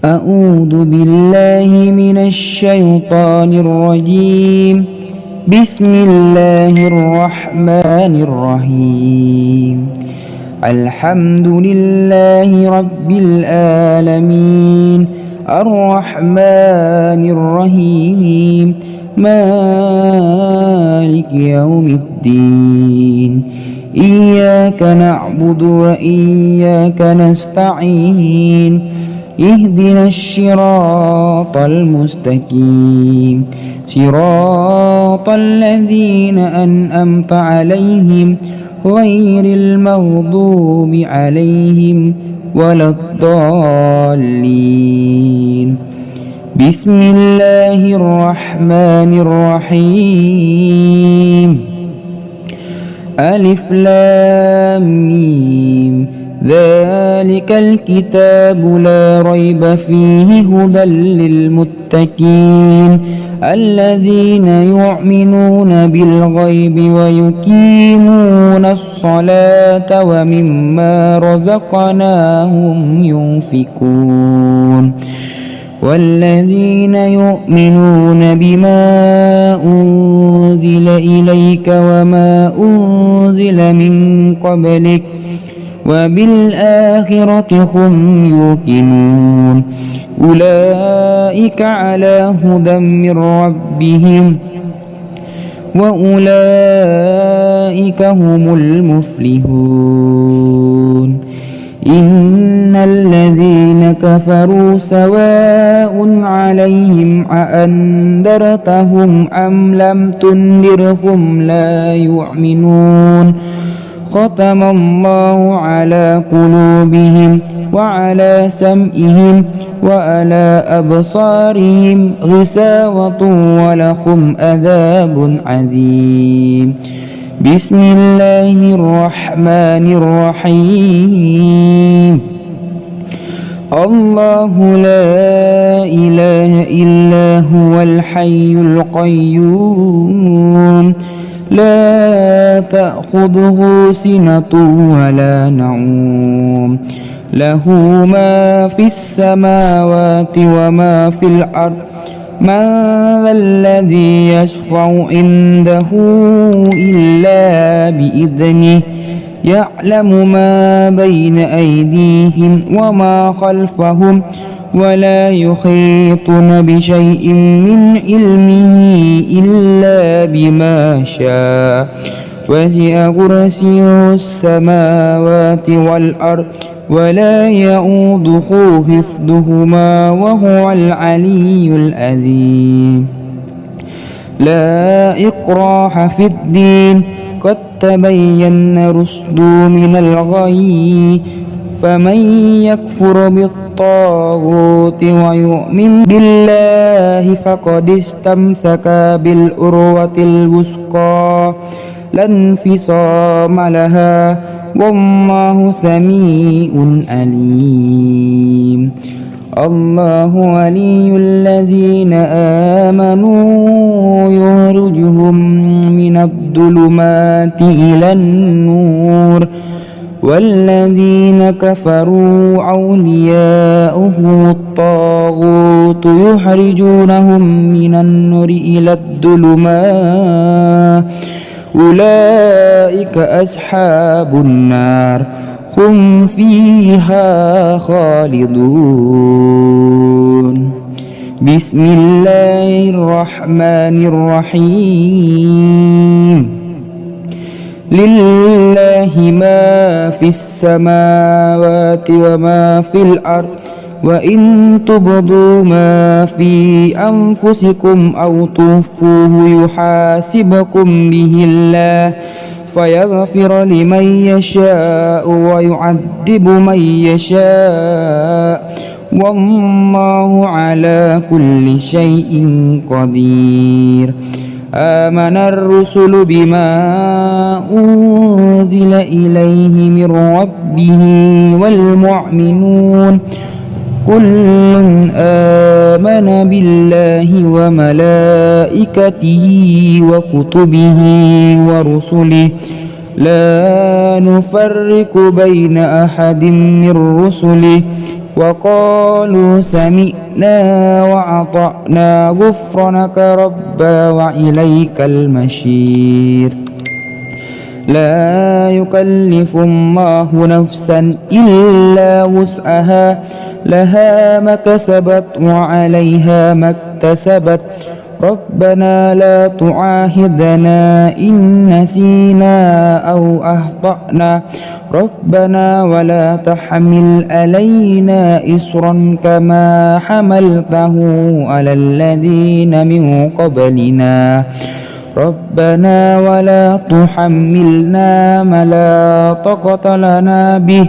أعوذ بالله من الشيطان الرجيم. بسم الله الرحمن الرحيم. الحمد لله رب العالمين الرحمن الرحيم مالك يوم الدين. إياك نعبد وإياك نستعين. اهدنا الصراط المستقيم صراط الذين أنعمت عليهم غير المغضوب عليهم ولا الضالين. بسم الله الرحمن الرحيم. ألف لام ميم. ذلك الكتاب لا ريب فيه هدى للمتقين الذين يؤمنون بالغيب ويقيمون الصلاة ومما رزقناهم ينفقون والذين يؤمنون بما أنزل إليك وما أنزل من قبلك وبالآخرة هم يوقنون أولئك على هدى من ربهم وأولئك هم المفلحون. إن الذين كفروا سواء عليهم أأنذرتهم أم لم تنذرهم لا يؤمنون. ختم الله على قلوبهم وعلى سمعهم وعلى أبصارهم غشاوة ولهم عذاب عظيم. بسم الله الرحمن الرحيم. الله لا إله إلا هو الحي القيوم لا تأخذه سنة ولا نوم له ما في السماوات وما في الأرض من ذا الذي يشفع عنده إلا بإذنه يعلم ما بين أيديهم وما خلفهم ولا يحيطون بشيء من علمه إلا بما شاء وسع كرسيه السماوات والأرض ولا يؤوده حفظهما وهو العلي العظيم. لا إكراه في الدين قد تبين الرشد من الغي فمن يكفر بالطاغوت ويؤمن بالله فقد استمسك بالعروة الوثقى لا انفصام لها والله سميع عليم. الله ولي الذين آمنوا يخرجهم من الظلمات إلى النور والذين كفروا أولياؤهم الطاغوت يخرجونهم من النور إلى الظلمات أولئك أصحاب النار هم فيها خالدون. بسم الله الرحمن الرحيم. لله ما في السماوات وما في الأرض وإن تبدوا ما في أنفسكم أو تخفوه يحاسبكم به الله فيغفر لمن يشاء ويعذب من يشاء والله على كل شيء قدير. آمن الرسل بما أنزل إليه من ربه والمؤمنون كل آمن بالله وملائكته وكتبه ورسله لا نفرق بين أحد من رسله وقالوا سمعنا وأطعنا غفرانك ربنا وإليك المصير لا يكلف الله نفسا إلا وسعها لها ما كسبت وعليها ما اكتسبت ربنا لا تعاهدنا إن نسينا أو أخطأنا ربنا ولا تحمل علينا إصرا كما حملته على الذين من قبلنا ربنا ولا تحملنا ما لا طاقة لنا به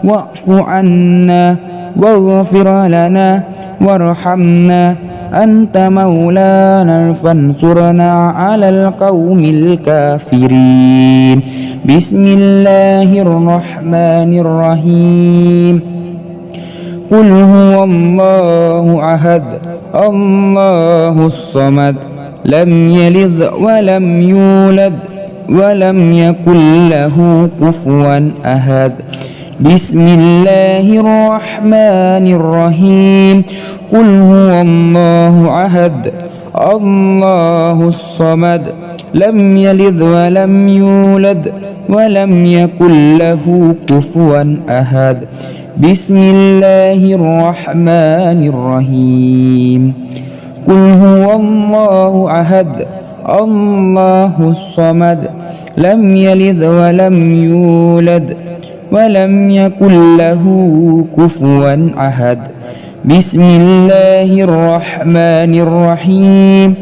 واعف عنا واغفر لنا وارحمنا أنت مولانا فانصرنا على القوم الكافرين بسم الله الرحمن الرحيم قل هو الله أحد الله الصمد لم يلد ولم يولد ولم يكن له كفوا أحد بسم الله الرحمن الرحيم قل هو الله أحد الله الصمد لم يلد ولم يولد ولم يكن له كفوا أحد بسم الله الرحمن الرحيم قل هو الله أحد الله الصمد لم يلد ولم يولد ولم يكن له كفوا أحد بسم الله الرحمن الرحيم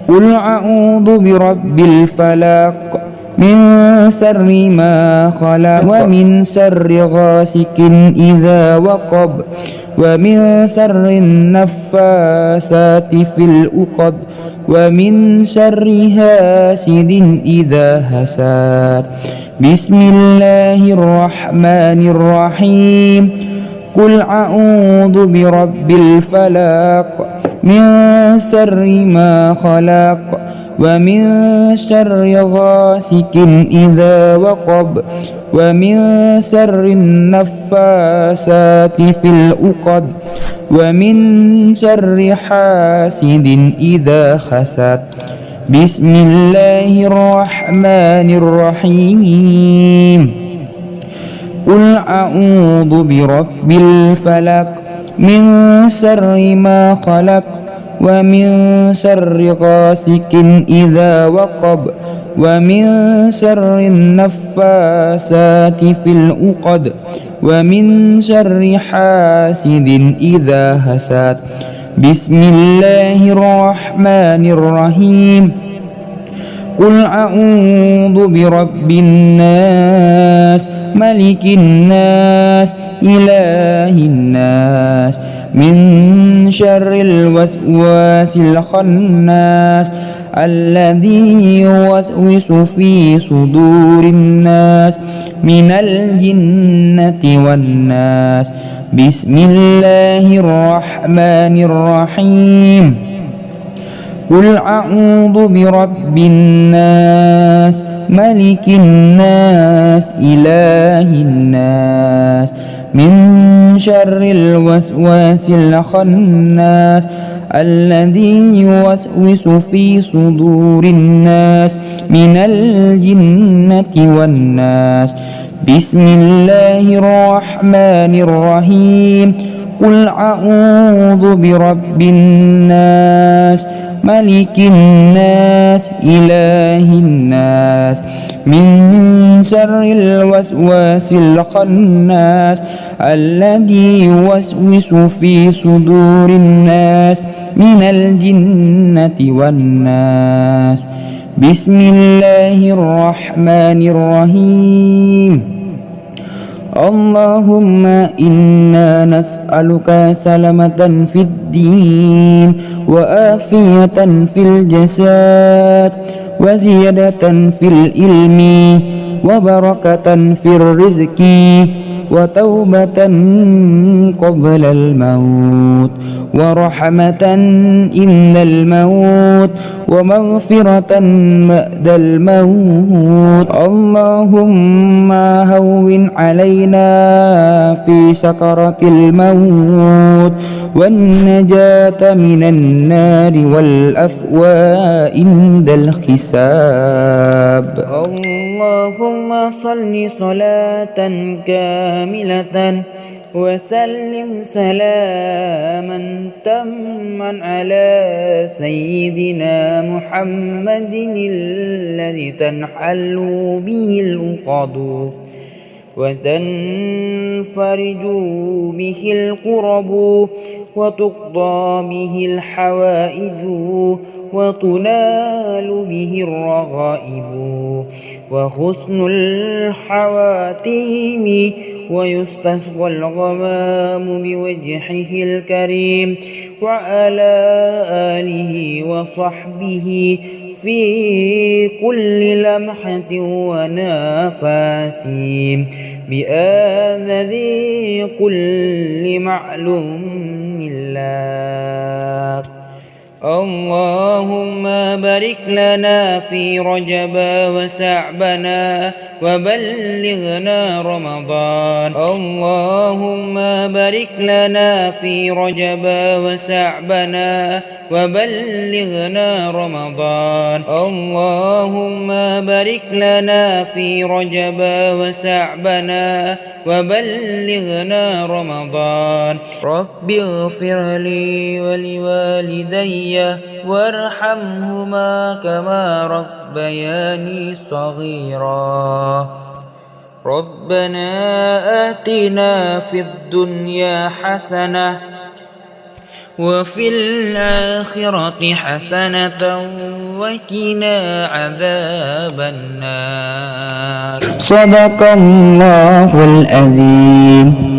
قل أعوذ برب الفلق من شر ما خلق ومن شر غاسق إذا وقب ومن شر النفاسات في العقد ومن شر حاسد إذا حسد بسم الله الرحمن الرحيم قل أعوذ برب الفلق من شر ما خلق ومن شر غاسق إذا وقب ومن شر النفاسات في العقد ومن شر حاسد إذا حسد بسم الله الرحمن الرحيم قل أعوذ برب الفلق من شر ما خلق ومن شر غاسق إذا وقب ومن شر النفاسات في العقد ومن شر حاسد إذا حسد بسم الله الرحمن الرحيم قل أعوذ برب الناس ملك الناس إله الناس من شر الوسواس الخناس الذي يوسوس في صدور الناس من الجنة والناس بسم الله الرحمن الرحيم قل أعوذ برب الناس ملك الناس إله الناس من شر الوسواس الخناس الذي يوسوس في صدور الناس من الجنة والناس بسم الله الرحمن الرحيم قل أعوذ برب الناس ملك الناس إله الناس من شر الوسواس الخناس الذي يوسوس في صدور الناس من الجنة والناس بسم الله الرحمن الرحيم اللهم إنا نسألك سلامة في الدين وآفية في الجسد وزيادة في العلم وبركة في الرزق وتوبة قبل الموت ورحمة إن الموت ومغفرة بعد الموت. اللهم هون علينا في سكرة الموت والنجاة من النار والأفواء عند الحساب. اللهم صل صلاة كاملة وسلم سلاما تاما على سيدنا محمد الذي تنحل به العقد وتنفرج به الكرب وتقضى به الحوائج وتنال به الرغائب وحسن الحواتيم ويستسقى الغمام بوجهه الكريم وعلى آله وصحبه في كل لمحة ونفس بآذذ كل معلوم لك. اللهم بارك لنا في رجب وشعبنا وبلغنا رمضان. اللهم بارك لنا في رجب وشعبنا وبلغنا رمضان. اللهم بارك لنا في رجب وشعبنا وبلغنا رمضان. رب اغفر لي ولوالدي وارحمهما كما ربياني صغيرا. ربنا آتنا في الدنيا حسنة وفي الآخرة حسنة وقنا عذاب النار. صدق الله العظيم.